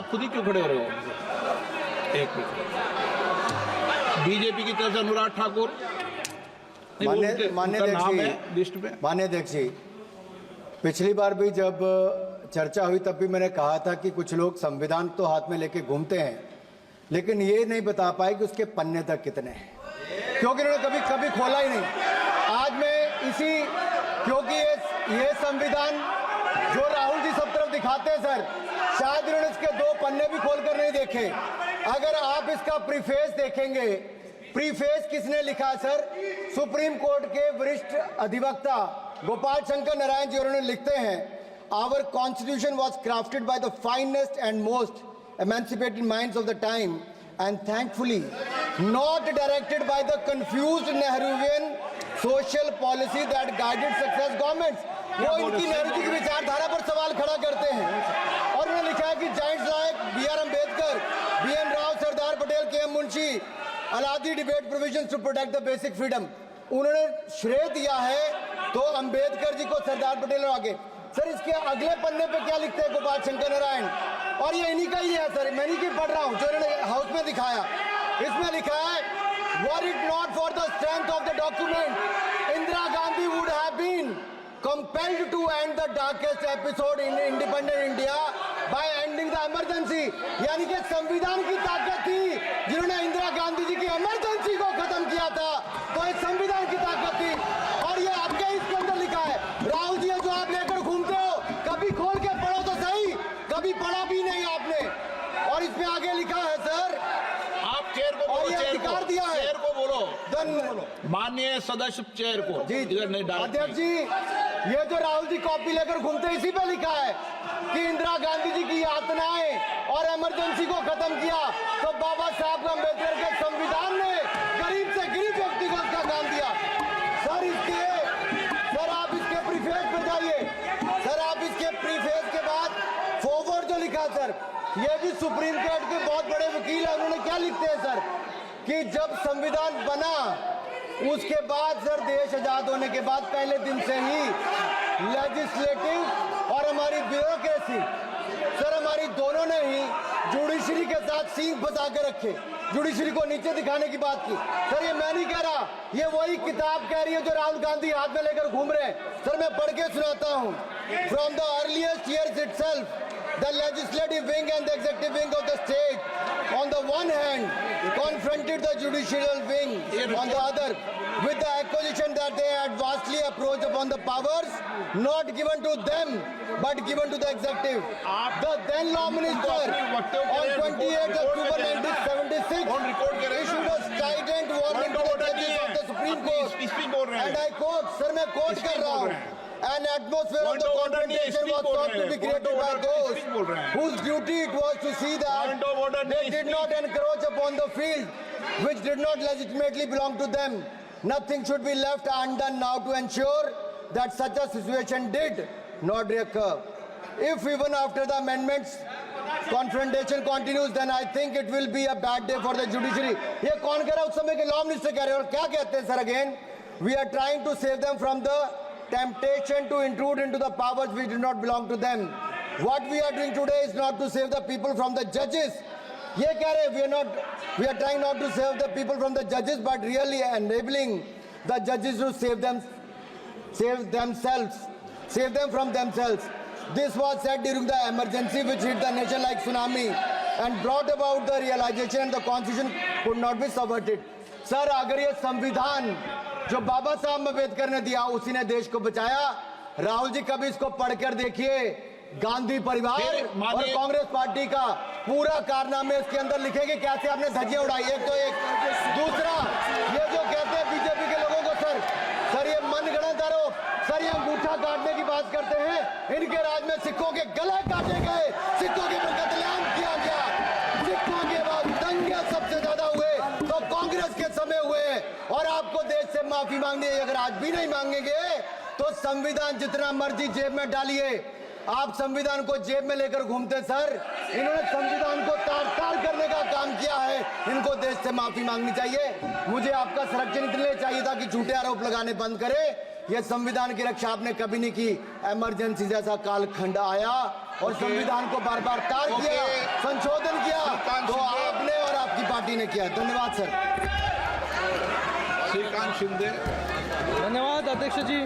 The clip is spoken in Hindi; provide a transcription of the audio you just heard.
आप खुद ही क्यों खड़े हो रहे हो? एक मिनट, बीजेपी की तरफ से अनुराग ठाकुर, मान्य अध्यक्ष जी, पिछली बार भी जब चर्चा हुई तब भी मैंने कहा था कि कुछ लोग संविधान तो हाथ में लेके घूमते हैं, लेकिन ये नहीं बता पाए कि उसके पन्ने तक कितने हैं, क्योंकि उन्होंने कभी कभी खोला ही नहीं। आज मैं इसी, क्योंकि ये संविधान जो राहुल जी सब तरफ दिखाते हैं सर, शायद इन्होंने इसके 2 पन्ने भी खोलकर नहीं देखे। अगर आप इसका प्रीफेस देखेंगे, प्रीफेस किसने लिखा सर? सुप्रीम कोर्ट के वरिष्ठ अधिवक्ता गोपाल शंकर नारायण जी, उन्होंने लिखते हैं, our constitution was crafted by the finest and most emancipated minds of the time and thankfully not directed by the confused Nehruvian social policy that guided success governments। वो इनकी नेहरू जी की विचारधारा पर सवाल खड़ा करते हैं और उन्होंने लिखा है कि giants like B.R. Ambedkar, B.N. Rau, Sardar Patel, K.M. Munshi Alladi debate provisions to protect the basic freedom. उन्होंने श्रेय दिया है तो अम्बेडकर जी को, सरदार पटेल और आगे। सर इसके अगले पन्ने पे क्या लिखते हैं गोपाल शंकर नारायण, और ये इन्हीं का ही है सर, मैं नहीं पढ़ रहा हूं, जो इन्होंने हाउस में दिखाया। इसमें लिखा है, were it not for the strength of the document Indira Gandhi would have been compelled to end the darkest episode in independent India by ending the emergency. यानी कि संविधान की ताकत थी, जिन्होंने इंदिरा गांधी जी की इमरजेंसी को खत्म किया था, तो इस संविधान की ताकत थी। और ये आपके इसके अंदर लिखा है, राहुल जी जो आप लेकर घूमते हो, कभी खोल के पढ़ो तो सही, कभी पढ़ा भी नहीं आपने। और इसमें आगे लिखा है सर, आप चेयर को बोलो, चेयर दिया है, चेयर को बोलो, माननीय सदस्य चेयर को। जी अध्यक्ष जी, ये जो राहुल जी कॉपी लेकर घूमते हैं, इसी पे लिखा है कि इंदिरा गांधी जी की यातनाएं और इमरजेंसी को खत्म किया तो बाबा साहब अम्बेडकर के संविधान ने गरीब से गरीब व्यक्ति को उसका काम दिया। सर आप इसके प्रीफेस पे जाइए, सर आप इसके प्रीफेस के बाद फॉरवर्ड जो लिखा सर, ये भी सुप्रीम कोर्ट के बहुत बड़े वकील है, उन्होंने क्या लिखते हैं सर कि जब संविधान बना उसके बाद सर, देश आजाद होने के बाद पहले दिन से ही लेजिस्लेटिव और हमारी ब्यूरोक्रेसी सर, हमारी दोनों ने ही जुडिशरी के साथ सींग फंसा के रखे, जुडिशरी को नीचे दिखाने की बात की। सर ये मैं नहीं कह रहा, ये वही किताब कह रही है जो राहुल गांधी हाथ में लेकर घूम रहे हैं। सर मैं पढ़ के सुनाता हूँ, from the earliest years itself the legislative wing and the executive wing of the state on the one hand confronted the judicial wing on the other with the accusation that they had vastly approached upon the powers not given to them but given to the executive. The then law minister on 28 October 1976 issued a strident warning to the judges of the Supreme Court, and I quote, sir मैं quote कर रहा हूँ, an atmosphere of the confrontation was thought to be created by those whose duty it was to see that they did not encroach upon the field which did not legitimately belong to them. Nothing should be left undone now to ensure that such a situation did not recur. If even after the amendments confrontation continues, then I think it will be a bad day for the judiciary. ये कौन कह रहा है? उस समय के लॉ मिनिस्टर कह रहे हैं। और क्या कहते हैं sir? Again, we are trying to save them from the temptation to intrude into the powers which do not belong to them. What we are doing today is not to save the people from the judges. ये कह रहे हैं, we are trying not to save the people from the judges, but really enabling the judges to save them from themselves. This was said during the emergency which hit the nation like tsunami and brought about the realization and the constitution could not be subverted. Sir, अगर ये संविधान जो बाबा साहब अम्बेडकर ने दिया उसी ने देश को बचाया। राहुल जी कभी इसको पढ़कर देखिए, गांधी परिवार और कांग्रेस पार्टी का पूरा कारनामे इसके अंदर लिखेंगे, कैसे आपने धज्जियां उड़ाई। एक तो एक, दूसरा ये जो कहते हैं बीजेपी के लोगों को सर ये मनगढ़ंत आरोप, सर ये अंगूठा काटने की बात करते हैं, इनके राज में सिखों के गले काटे गए, सिखों के ऊपर कत्लेआम किया गया, सिखों के बाद दंगे सबसे ज्यादा हुए तो कांग्रेस के समय हुए। और आपको देश से माफी मांगनी है, अगर आज भी नहीं मांगेंगे तो संविधान जितना मर्जी जेब में डालिए। आप संविधान को जेब में लेकर घूमते सर, इन्होंने संविधान को तार-तार करने का काम किया है, इनको देश से माफी मांगनी चाहिए। मुझे आपका संरक्षण इसलिए चाहिए था कि झूठे आरोप लगाने बंद करे ये संविधान की रक्षा आपने कभी नहीं की। इमरजेंसी जैसा कालखंड आया और संविधान को बार बार तार किया, संशोधन किया, तो आपने और आपकी पार्टी ने किया। धन्यवाद सर। श्रीकांत शिंदे। धन्यवाद अध्यक्ष जी।